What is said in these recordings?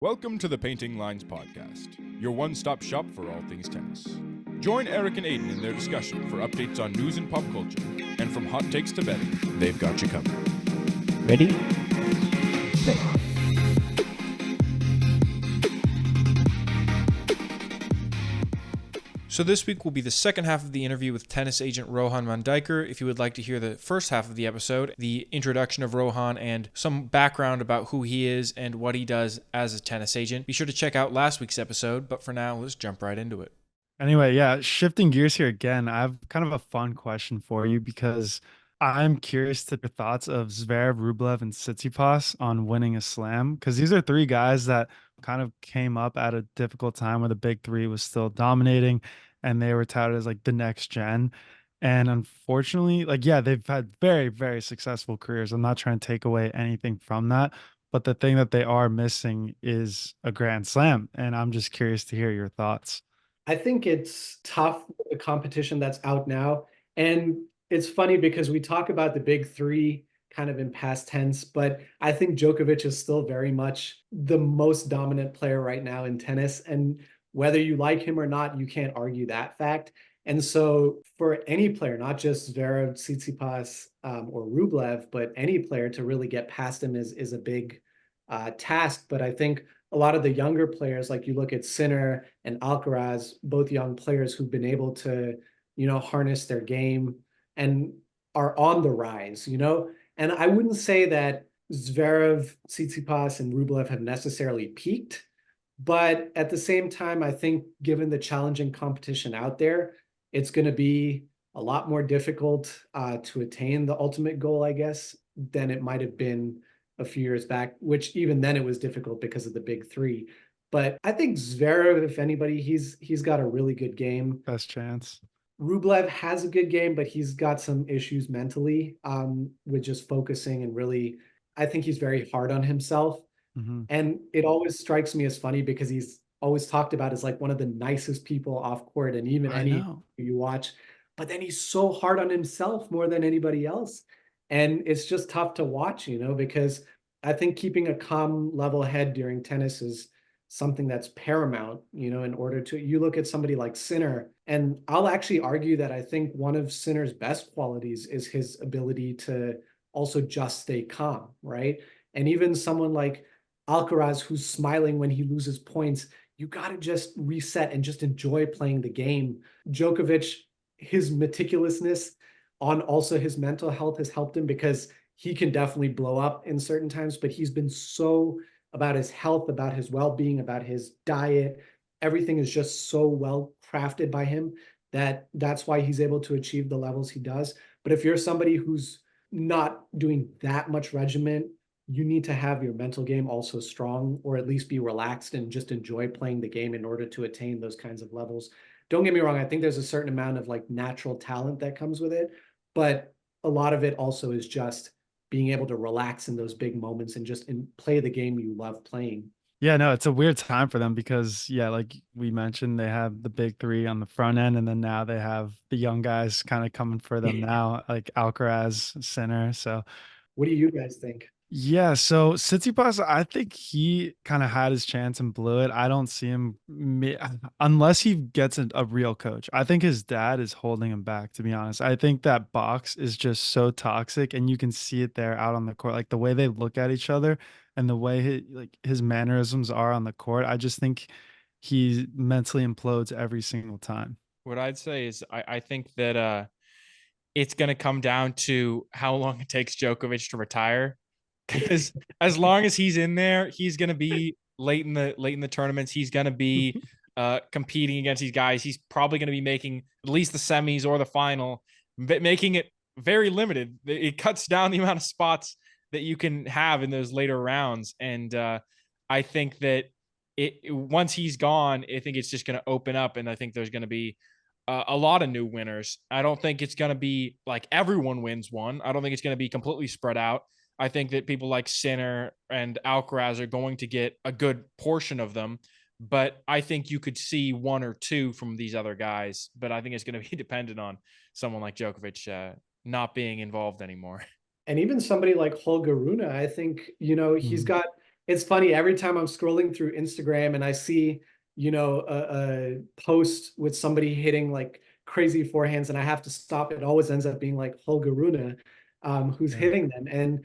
Welcome to the Painting Lines Podcast, your one-stop shop for all things tennis. Join Erik and Aidan in their discussion for updates on news and pop culture, and from hot takes to betting, they've got you covered. Ready? Play. So this week will be the second half of the interview with tennis agent Rohan Mandaiker. If you would like to hear the first half of the episode, the introduction of Rohan and some background about who he is and what he does as a tennis agent, be sure to check out last week's episode. But for now, let's jump right into it. Anyway, yeah, shifting gears here again, I have kind of a fun question for you because I'm curious to your thoughts of Zverev, Rublev, and Tsitsipas on winning a slam, because these are three guys that kind of came up at a difficult time where the big three was still dominating and they were touted as like the next gen. And unfortunately, like, yeah, they've had very, very successful careers. I'm not trying to take away anything from that. But the thing that they are missing is a grand slam. And I'm just curious to hear your thoughts. I think it's tough with the competition that's out now. And it's funny because we talk about the big three kind of in past tense, but I think Djokovic is still very much the most dominant player right now in tennis. And whether you like him or not, you can't argue that fact. And so for any player, not just Zverev, Tsitsipas, or Rublev, but any player to really get past him is a big task. But I think a lot of the younger players, like you look at Sinner and Alcaraz, both young players who've been able to, harness their game and are on the rise, And I wouldn't say that Zverev, Tsitsipas, and Rublev have necessarily peaked, but at the same time, I think given the challenging competition out there, it's going to be a lot more difficult to attain the ultimate goal, I guess, than it might have been a few years back, which even then it was difficult because of the big three. But I think Zverev, if anybody, he's got a really good game. Best chance. Rublev has a good game, but he's got some issues mentally with just focusing and really, I think he's very hard on himself. Mm-hmm. And it always strikes me as funny because he's always talked about as like one of the nicest people off court and even any you watch, but then he's so hard on himself more than anybody else. And it's just tough to watch, because I think keeping a calm, level head during tennis is something that's paramount, in order to, you look at somebody like Sinner, and I'll actually argue that I think one of Sinner's best qualities is his ability to also just stay calm, right? And even someone like Alcaraz, who's smiling when he loses points, you got to just reset and just enjoy playing the game. Djokovic, his meticulousness on also his mental health has helped him because he can definitely blow up in certain times, but he's been so about his health, about his well-being, about his diet. Everything is just so well crafted by him that's why he's able to achieve the levels he does. But if you're somebody who's not doing that much regimen, you need to have your mental game also strong, or at least be relaxed and just enjoy playing the game in order to attain those kinds of levels. Don't get me wrong. I think there's a certain amount of like natural talent that comes with it, but a lot of it also is just being able to relax in those big moments and just play the game you love playing. Yeah, no, it's a weird time for them because, yeah, like we mentioned, they have the big three on the front end, and then now they have the young guys kind of coming for them now, like Alcaraz, Sinner. So, what do you guys think? yeah, so Tsitsipas, I think he kind of had his chance and blew it. I don't see him unless he gets a real coach. I think his dad is holding him back, to be honest. I think that box is just so toxic, and you can see it there out on the court, like the way they look at each other and the way his mannerisms are on the court. I just think he mentally implodes every single time. What I'd say is I think that it's going to come down to how long it takes Djokovic to retire. Because as long as he's in there, he's going to be late in the tournaments. He's going to be competing against these guys. He's probably going to be making at least the semis or the final, but making it very limited. It cuts down the amount of spots that you can have in those later rounds. And I think that once he's gone, I think it's just going to open up, and I think there's going to be a lot of new winners. I don't think it's going to be like everyone wins one. I don't think it's going to be completely spread out. I think that people like Sinner and Alcaraz are going to get a good portion of them, but I think you could see one or two from these other guys. But I think it's going to be dependent on someone like Djokovic not being involved anymore. And even somebody like Holger Rune, I think, he's got It's funny, every time I'm scrolling through Instagram and I see, a post with somebody hitting like crazy forehands and I have to stop, it always ends up being like Holger Rune, who's hitting them. And,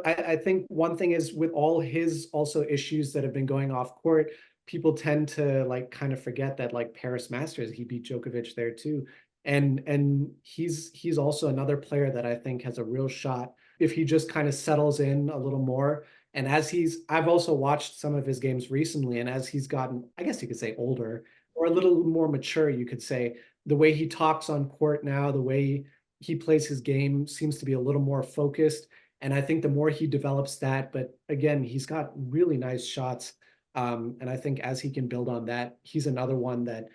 I think one thing is with all his also issues that have been going off court, people tend to like kind of forget that like Paris Masters, he beat Djokovic there too. And he's also another player that I think has a real shot if he just kind of settles in a little more. And I've also watched some of his games recently, and as he's gotten, I guess you could say older or a little more mature, you could say, the way he talks on court now, the way he plays his game seems to be a little more focused. And I think the more he develops that, but again, he's got really nice shots. And I think as he can build on that, he's another one that,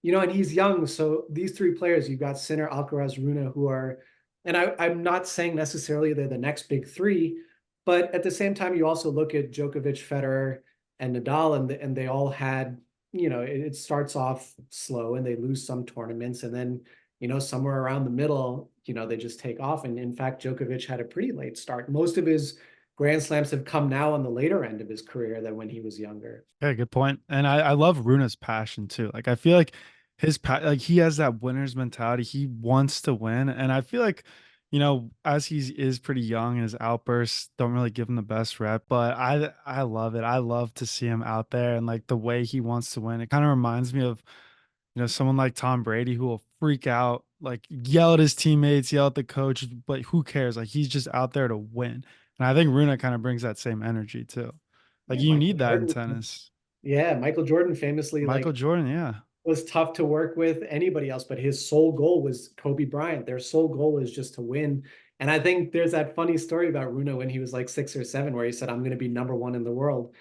and he's young. So these three players, you've got Sinner, Alcaraz, Rune, who are, and I'm not saying necessarily they're the next big three, but at the same time, you also look at Djokovic, Federer, and Nadal, and they all had, it starts off slow and they lose some tournaments, and then, somewhere around the middle, they just take off. And in fact, Djokovic had a pretty late start. Most of his Grand Slams have come now on the later end of his career than when he was younger. Yeah, good point. And I love Runa's passion too. Like I feel like like he has that winner's mentality. He wants to win. And I feel like, as he is pretty young and his outbursts don't really give him the best rep, but I love it. I love to see him out there and like the way he wants to win. It kind of reminds me of, someone like Tom Brady who will freak out, like yell at his teammates, yell at the coach, but who cares? Like he's just out there to win. And I think Runa kind of brings that same energy too. Like Yeah, you Michael need that in Jordan. tennis. Yeah, Michael Jordan famously Michael like Jordan, yeah. was tough to work with anybody else, but his sole goal was Kobe Bryant. Their sole goal is just to win. And I think there's that funny story about Rune when he was like 6 or 7, where he said, "I'm going to be #1 in the world."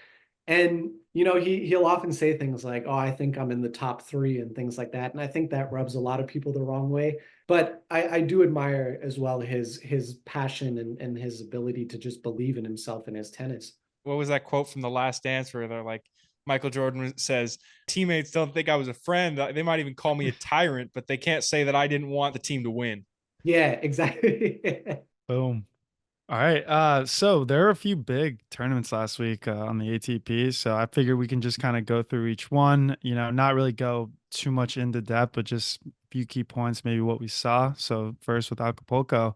And he'll often say things like, "Oh, I think I'm in the top 3" and things like that. And I think that rubs a lot of people the wrong way. But I do admire as well his passion and his ability to just believe in himself and his tennis. What was that quote from The Last Dance where they're like, Michael Jordan says, teammates don't think I was a friend. They might even call me a tyrant, but they can't say that I didn't want the team to win. Yeah, exactly. Boom. All right. So there are a few big tournaments last week on the ATP. So I figured we can just kind of go through each one, not really go too much into depth, but just a few key points, maybe what we saw. So first with Acapulco,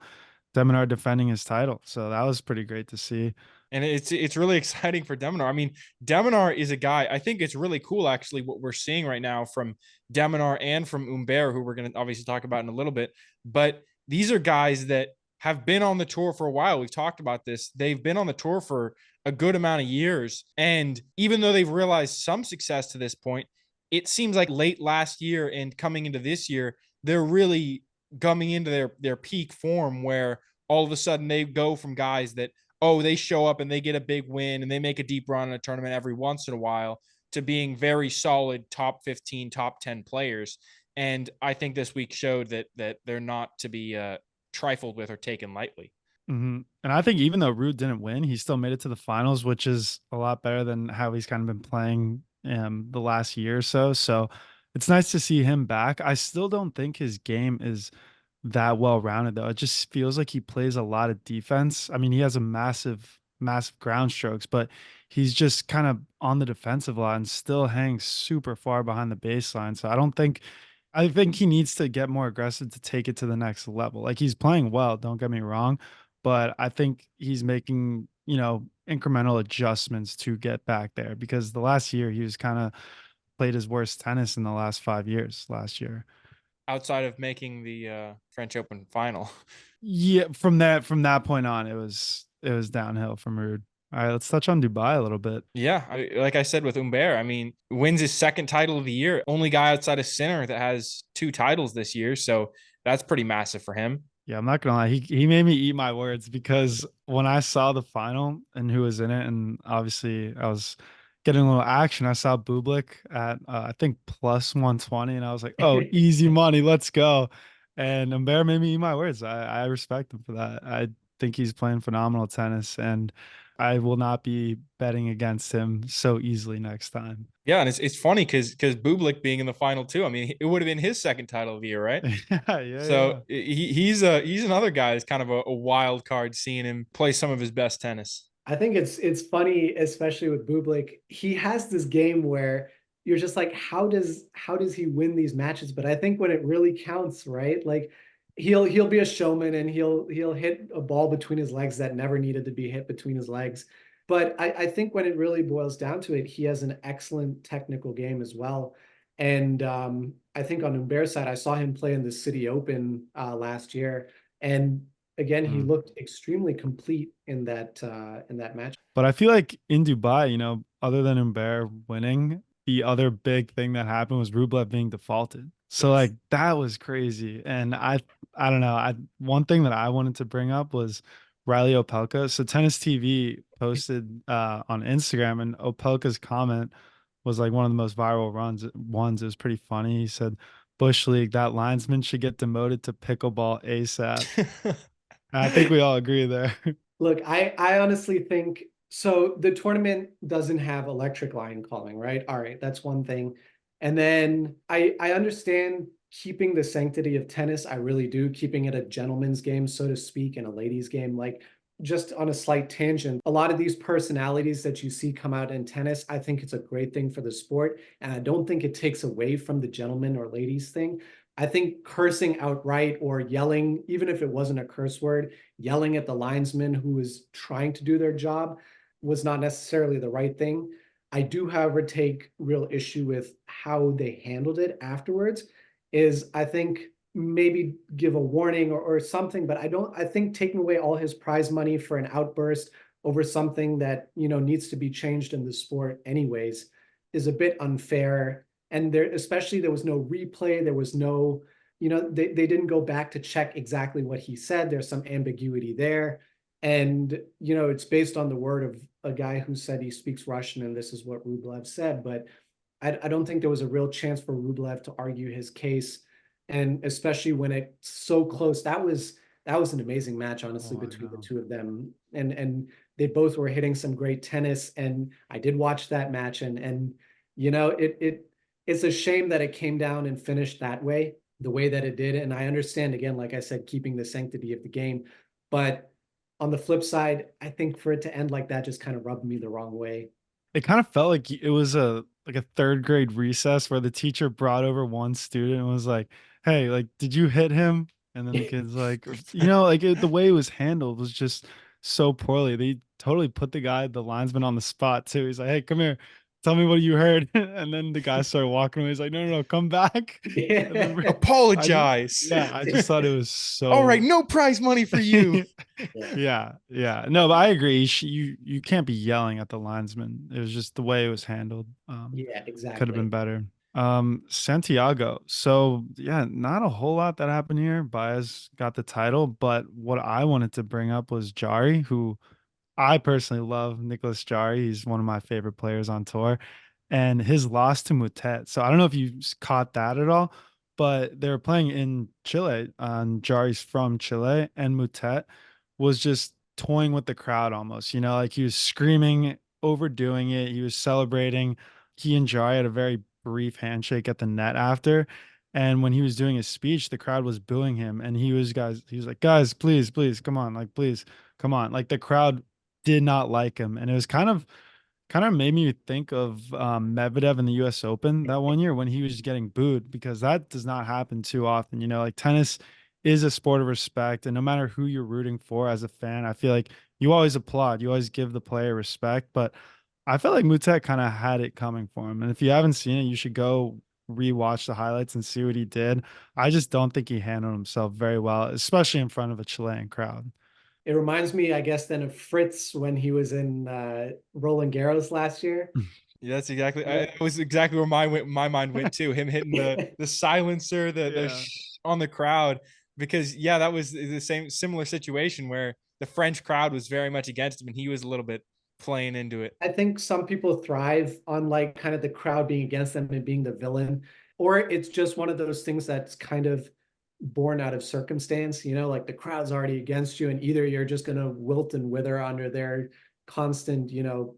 Deminar defending his title. So that was pretty great to see. And it's really exciting for Deminar. I mean, Deminar is a guy, I think it's really cool, actually, what we're seeing right now from Deminar and from Humbert, who we're going to obviously talk about in a little bit. But these are guys that have been on the tour for a while. We've talked about this. They've been on the tour for a good amount of years. And even though they've realized some success to this point, it seems like late last year and coming into this year, they're really coming into their peak form, where all of a sudden they go from guys that, oh, they show up and they get a big win and they make a deep run in a tournament every once in a while, to being very solid top 15, top 10 players. And I think this week showed that they're not to be trifled with or taken lightly. Mm-hmm. And I think even though Ruud didn't win, he still made it to the finals, which is a lot better than how he's kind of been playing the last year or so. So it's nice to see him back. I still don't think his game is that well rounded though. It just feels like he plays a lot of defense. I mean, he has a massive, massive ground strokes, but he's just kind of on the defensive line, still hangs super far behind the baseline. So I think he needs to get more aggressive to take it to the next level. Like he's playing well, don't get me wrong, but I think he's making, incremental adjustments to get back there, because the last year he was kind of played his worst tennis in the last 5 years last year. Outside of making the French Open final. Yeah, from that point on, it was downhill from Ruud. All right, let's touch on Dubai a little bit. Yeah, like I said with Humbert, I mean, wins his second title of the year. Only guy outside of Sinner that has 2 titles this year, so that's pretty massive for him. Yeah, I'm not gonna lie. He made me eat my words, because when I saw the final and who was in it, and obviously I was getting a little action, I saw Bublik at I think plus 120, and I was like, oh, easy money, let's go. And Humbert made me eat my words. I respect him for that. I think he's playing phenomenal tennis, and I will not be betting against him so easily next time. Yeah, and it's funny because Bublik being in the final too. I mean, it would have been his second title of the year, right? Yeah. So he's another guy that's kind of a wild card, seeing him play some of his best tennis. I think it's funny, especially with Bublik. He has this game where you're just like, how does he win these matches? But I think when it really counts, right? Like he'll be a showman and he'll hit a ball between his legs that never needed to be hit between his legs. But I think when it really boils down to it, he has an excellent technical game as well. And I think on Humbert's side, I saw him play in the City Open last year, and again, he looked extremely complete in that match. But I feel like in Dubai, other than Humbert winning, the other big thing that happened was Rublev being defaulted. So Yes. like that was crazy. And I don't know. One thing that I wanted to bring up was Riley Opelka. So Tennis TV posted on Instagram, and Opelka's comment was like one of the most viral ones. It was pretty funny. He said, Bush League, that linesman should get demoted to pickleball ASAP. I think we all agree there. Look, I honestly think so. The tournament doesn't have electric line calling, right? All right, that's one thing. And then I understand keeping the sanctity of tennis. I really do, keeping it a gentleman's game, so to speak, and a ladies' game. Like, just on a slight tangent, a lot of these personalities that you see come out in tennis, I think it's a great thing for the sport. And I don't think it takes away from the gentleman or ladies thing. I think cursing outright or yelling, even if it wasn't a curse word, yelling at the linesman who was trying to do their job was not necessarily the right thing. I do, however, take real issue with how they handled it afterwards. Is I think maybe give a warning or something, but I think taking away all his prize money for an outburst over something that needs to be changed in the sport anyways is a bit unfair. And there was no replay, there was no, they didn't go back to check exactly what he said. There's some ambiguity there. And it's based on the word of a guy who said he speaks Russian and this is what Rublev said, but I don't think there was a real chance for Rublev to argue his case, and especially when it's so close. That was an amazing match, honestly, between the two of them, and they both were hitting some great tennis. And I did watch that match, and it's a shame that it came down and finished that way, the way that it did. And I understand, again, like I said, keeping the sanctity of the game, but on the flip side, I think for it to end like that just kind of rubbed me the wrong way. It kind of felt like it was a third grade recess where the teacher brought over one student and was like, "Hey, like, did you hit him?" And then the kid's like, the way it was handled was just so poorly. They totally put the linesman on the spot too. He's like, "Hey, come here, tell me what you heard." And then the guy started walking away. He's like, "No, no, no, come back." And then Apologize. I just thought it was so. All right, no prize money for you. Yeah. No, but I agree. You can't be yelling at the linesman. It was just the way it was handled. Yeah, exactly. Could have been better. Santiago. So yeah, not a whole lot that happened here. Baez got the title, but what I wanted to bring up was Jari, who I personally love. Nicholas Jari. He's one of my favorite players on tour, and his loss to Mutet. So I don't know if you caught that at all, but they were playing in Chile. And Jari's from Chile, and Mutet was just toying with the crowd almost. Like he was screaming, overdoing it. He was celebrating. He and Jari had a very brief handshake at the net after. And when he was doing his speech, the crowd was booing him. And he was like, guys, please, please, come on. Like, please, come on. Like the crowd did not like him. And it was kind of made me think of Medvedev in the US Open that one year when he was getting booed, because that does not happen too often. Like tennis is a sport of respect. And no matter who you're rooting for as a fan, I feel like you always applaud, you always give the player respect. But I felt like Mutet kind of had it coming for him. And if you haven't seen it, you should go rewatch the highlights and see what he did. I just don't think he handled himself very well, especially in front of a Chilean crowd. It reminds me, I guess, then of Fritz when he was in Roland Garros last year. Yeah, that's exactly. It was exactly where my mind went too. Him hitting the silencer, on the crowd, because that was the similar situation where the French crowd was very much against him, and he was a little bit playing into it. I think some people thrive on like kind of the crowd being against them and being the villain, or it's just one of those things that's kind of born out of circumstance, like the crowd's already against you and either you're just going to wilt and wither under their constant,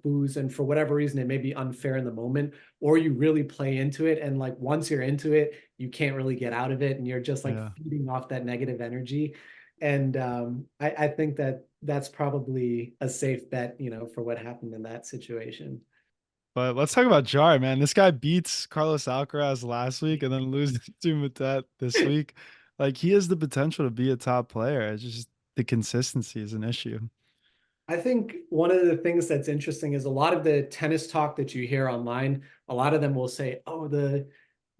boos. And for whatever reason, it may be unfair in the moment, or you really play into it. And like, once you're into it, you can't really get out of it. And you're just like feeding off that negative energy. And I think that that's probably a safe bet, for what happened in that situation. But let's talk about Jar, man. This guy beats Carlos Alcaraz last week and then loses to Matet this week. Like, he has the potential to be a top player. It's just the consistency is an issue. I think one of the things that's interesting is a lot of the tennis talk that you hear online, a lot of them will say, oh, the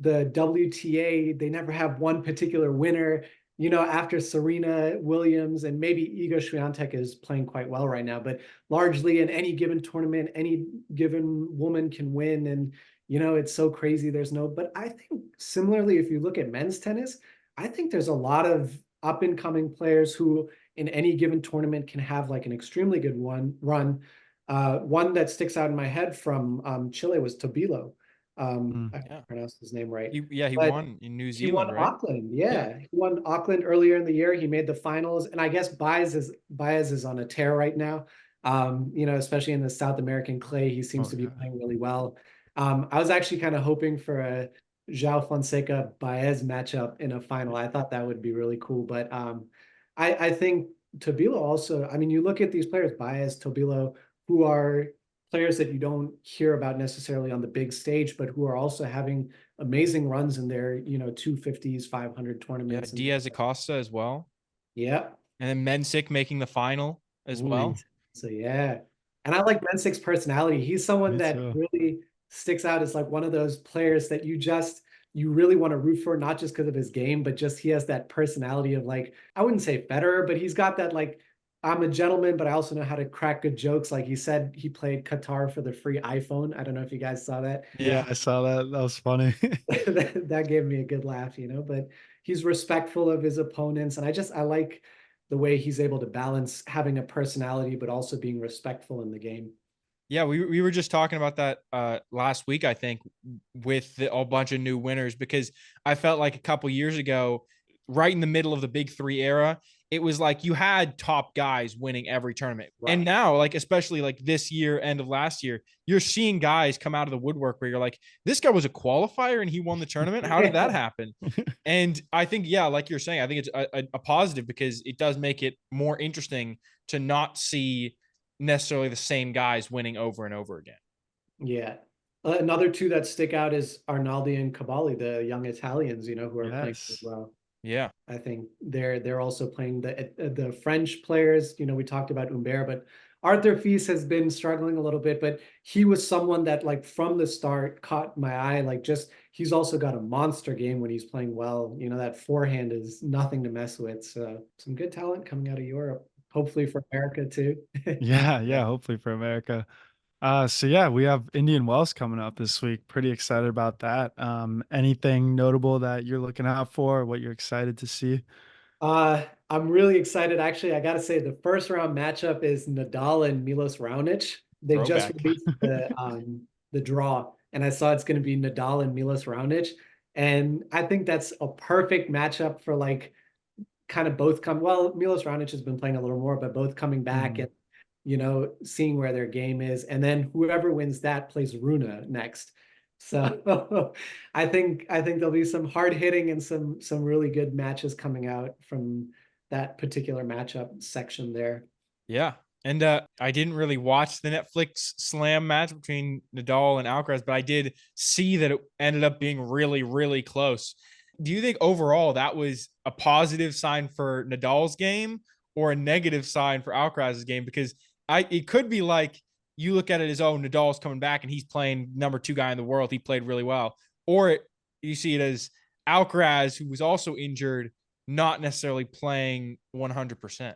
WTA, they never have one particular winner. After Serena Williams and maybe Iga Swiatek is playing quite well right now, but largely in any given tournament, any given woman can win. And, it's so crazy. But I think similarly, if you look at men's tennis, I think there's a lot of up and coming players who in any given tournament can have like an extremely good run. One that sticks out in my head from Chile was Tobilo. I can't pronounce his name right. He won in New Zealand, he won right? Auckland. Yeah. He won Auckland earlier in the year. He made the finals, and I guess Baez is on a tear right now. Especially in the South American clay, he seems to be playing really well. I was actually kind of hoping for a João Fonseca Baez matchup in a final. I thought that would be really cool, but I think Tobilo also. I mean, you look at these players, Baez, Tobilo, who are players that you don't hear about necessarily on the big stage, but who are also having amazing runs in their, 250s, 500 tournaments. Yeah, Diaz Acosta as well. Yeah. And then Mensik making the final as well. So, yeah. And I like Mensic's personality. He's someone that really sticks out as like one of those players that you really want to root for, not just because of his game, but just he has that personality of like, I wouldn't say Federer, but he's got that like, I'm a gentleman, but I also know how to crack good jokes. Like he said, he played Qatar for the free iPhone. I don't know if you guys saw that. Yeah, I saw that. That was funny. that gave me a good laugh, but he's respectful of his opponents. And I like the way he's able to balance having a personality, but also being respectful in the game. Yeah, we were just talking about that last week, I think, with a bunch of new winners, because I felt like a couple years ago, right in the middle of the big three era, it was like you had top guys winning every tournament. Right. And now, like, especially like this year, end of last year, you're seeing guys come out of the woodwork where you're like, this guy was a qualifier and he won the tournament. How did that happen? And I think, yeah, like you're saying, I think it's a positive, because it does make it more interesting to not see necessarily the same guys winning over and over again. Yeah. Another two that stick out is Arnaldi and Cavalli, the young Italians, who are playing as well. Yeah, I think they're also playing the French players. We talked about Humbert, but Arthur Fils has been struggling a little bit, but he was someone that like from the start caught my eye. Like just he's also got a monster game when he's playing well. That forehand is nothing to mess with. So some good talent coming out of Europe, hopefully for America too. Yeah, hopefully for America. So yeah, we have Indian Wells coming up this week. Pretty excited about that. Anything notable that you're looking out for, what you're excited to see? I'm really excited. Actually, I gotta say the first round matchup is Nadal and Milos Raonic. They just released the draw, and I saw it's going to be Nadal and Milos Raonic, and I think that's a perfect matchup for like kind of both Milos Raonic has been playing a little more, but both coming back and seeing where their game is, and then whoever wins that plays Runa next. So I think there'll be some hard hitting and some really good matches coming out from that particular matchup section there. Yeah. And I didn't really watch the Netflix slam match between Nadal and Alcaraz, but I did see that it ended up being really, really close. Do you think overall that was a positive sign for Nadal's game or a negative sign for Alcaraz's game? Because it could be like, you look at it as, oh, Nadal's coming back and he's playing number 2 guy in the world. He played really well. Or you see it as Alcaraz, who was also injured, not necessarily playing 100%.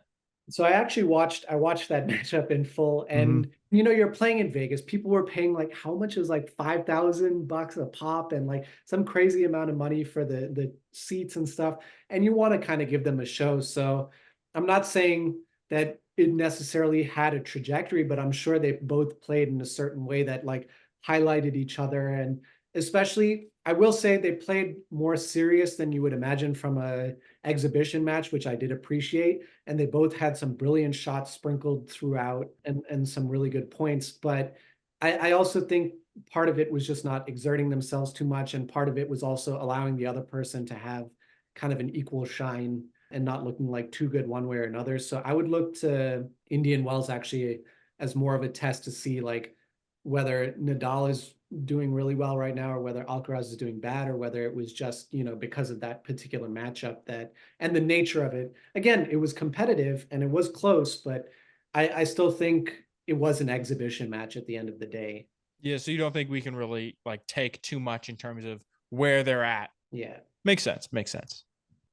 So I watched that matchup in full, and you're playing in Vegas. People were paying like, how much is like $5,000 a pop, and like some crazy amount of money for the seats and stuff. And you want to kind of give them a show. So I'm not saying that it necessarily had a trajectory, but I'm sure they both played in a certain way that like highlighted each other. And especially, I will say they played more serious than you would imagine from a exhibition match, which I did appreciate. And they both had some brilliant shots sprinkled throughout and some really good points. But I also think part of it was just not exerting themselves too much. And part of it was also allowing the other person to have kind of an equal shine and not looking like too good one way or another. So I would look to Indian Wells actually as more of a test to see like whether Nadal is doing really well right now or whether Alcaraz is doing bad, or whether it was just, because of that particular matchup and the nature of it. Again, it was competitive and it was close, but I still think it was an exhibition match at the end of the day. Yeah, so you don't think we can really like take too much in terms of where they're at? Yeah. Makes sense.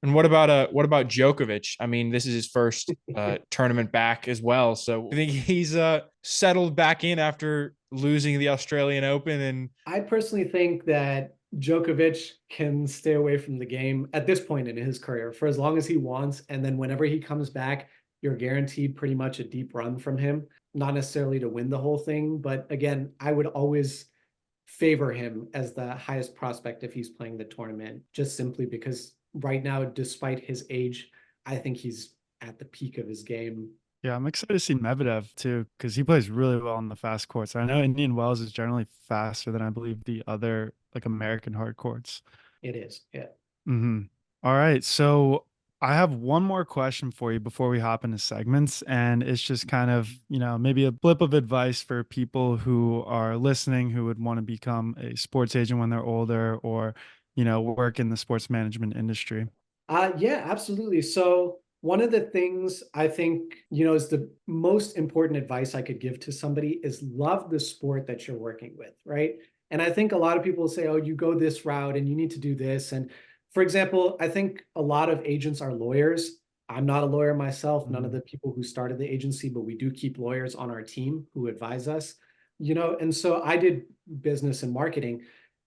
And what about Djokovic? I mean, this is his first tournament back as well. So I think he's settled back in after losing the Australian Open. And I personally think that Djokovic can stay away from the game at this point in his career for as long as he wants. And then whenever he comes back, you're guaranteed pretty much a deep run from him. Not necessarily to win the whole thing, but again, I would always favor him as the highest prospect if he's playing the tournament, just simply because right now, despite his age, I think he's at the peak of his game. Yeah, I'm excited to see Medvedev too, because he plays really well on the fast courts. I know Indian Wells is generally faster than I believe the other like American hard courts. It is, yeah. Mm-hmm. All right, so I have one more question for you before we hop into segments, and it's just kind of, maybe a blip of advice for people who are listening who would want to become a sports agent when they're older, or, work in the sports management industry. Yeah, absolutely. So one of the things I think, is the most important advice I could give to somebody is love the sport that you're working with, right? And I think a lot of people say, oh, you go this route and you need to do this. And for example, I think a lot of agents are lawyers. I'm not a lawyer myself, none of the people who started the agency, but we do keep lawyers on our team who advise us, and so I did business and marketing.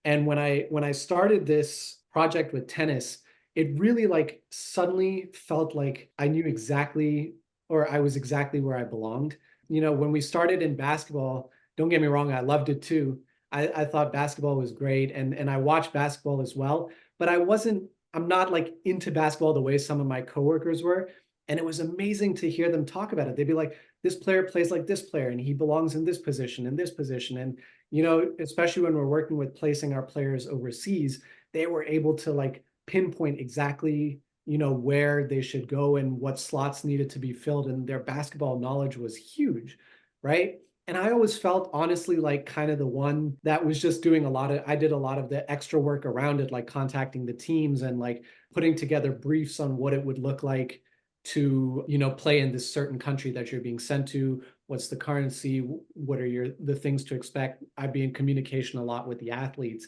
And when I started this project with tennis, it really like suddenly felt like I knew exactly, or I was exactly where I belonged. When we started in basketball, don't get me wrong, I loved it too. I thought basketball was great, and I watched basketball as well, but I'm not like into basketball the way some of my coworkers were. And it was amazing to hear them talk about it. They'd be like, this player plays like this player, and he belongs in this position, in this position. And, especially when we're working with placing our players overseas, they were able to like pinpoint exactly, where they should go and what slots needed to be filled. And their basketball knowledge was huge, right? And I always felt honestly like kind of the one that was just doing I did a lot of the extra work around it, like contacting the teams and like putting together briefs on what it would look like to, play in this certain country that you're being sent to. What's the currency? What are the things to expect? I'd be in communication a lot with the athletes,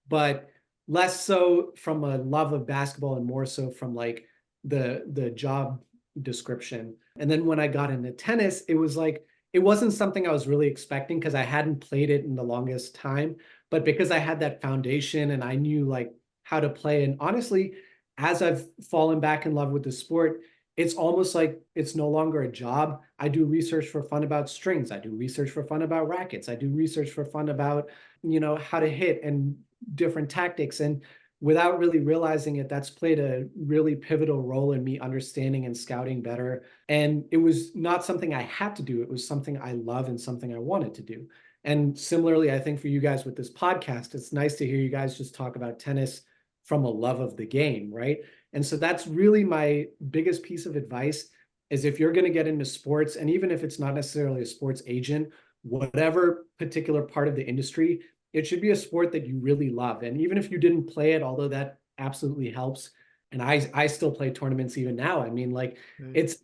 but less so from a love of basketball and more so from like the job description. And then when I got into tennis, it was like, it wasn't something I was really expecting because I hadn't played it in the longest time, but because I had that foundation and I knew like how to play. And honestly, as I've fallen back in love with the sport, it's almost like it's no longer a job. I do research for fun about strings. I do research for fun about rackets. I do research for fun about, how to hit and different tactics. And without really realizing it, that's played a really pivotal role in me understanding and scouting better. And it was not something I had to do. It was something I love and something I wanted to do. And similarly, I think for you guys with this podcast, it's nice to hear you guys just talk about tennis from a love of the game, right? And so that's really my biggest piece of advice is if you're going to get into sports, and even if it's not necessarily a sports agent, whatever particular part of the industry, it should be a sport that you really love. And even if you didn't play it, although that absolutely helps, and I still play tournaments even now. I mean, like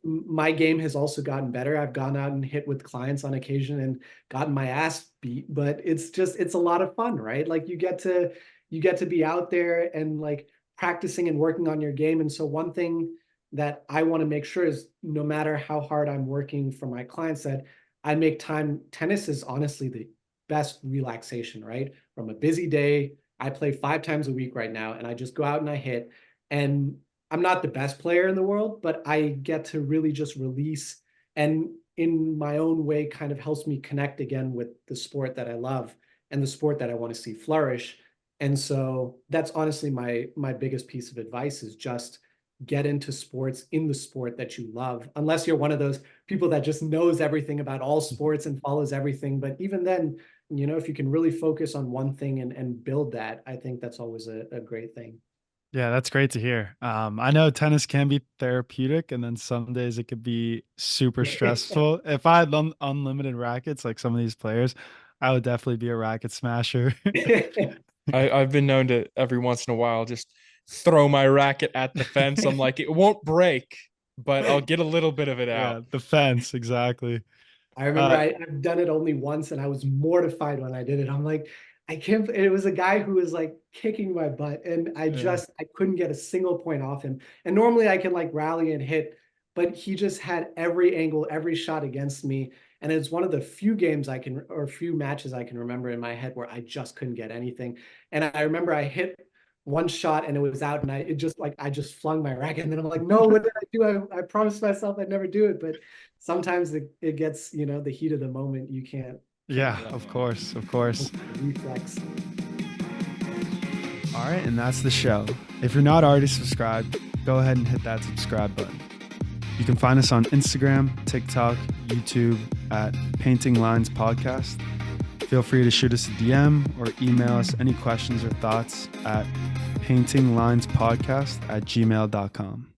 my game has also gotten better. I've gone out and hit with clients on occasion and gotten my ass beat, but it's a lot of fun, right? Like you get to be out there and like practicing and working on your game. And so one thing that I want to make sure is no matter how hard I'm working for my clients, that I make time. Tennis is honestly the best relaxation, right? From a busy day, I play 5 times a week right now, and I just go out and I hit. And I'm not the best player in the world, but I get to really just release, and in my own way kind of helps me connect again with the sport that I love and the sport that I want to see flourish. And so that's honestly my biggest piece of advice is just get into sports in the sport that you love, unless you're one of those people that just knows everything about all sports and follows everything. But even then, if you can really focus on one thing and build that, I think that's always a great thing. Yeah, that's great to hear. I know tennis can be therapeutic, and then some days it could be super stressful. If I had unlimited rackets like some of these players, I would definitely be a racket smasher. I've been known to every once in a while just throw my racket at the fence. I'm like, it won't break, but I'll get a little bit of it Yeah, out. the fence, exactly. I remember I've done it only once and I was mortified when I did it. I'm like, I can't, it was a guy who was like kicking my butt and I couldn't get a single point off him. And normally I can like rally and hit, but he just had every angle, every shot against me. And it's one of the few games or few matches I can remember in my head where I just couldn't get anything. And I remember I hit one shot and it was out and I just flung my racket and then I'm like, no, what did I do? I promised myself I'd never do it. But sometimes it gets, the heat of the moment. You can't. Yeah, of course. Reflex. All right, and that's the show. If you're not already subscribed, go ahead and hit that subscribe button. You can find us on Instagram, TikTok, YouTube at Painting Lines Podcast. Feel free to shoot us a DM or email us any questions or thoughts at paintinglinespodcast@gmail.com.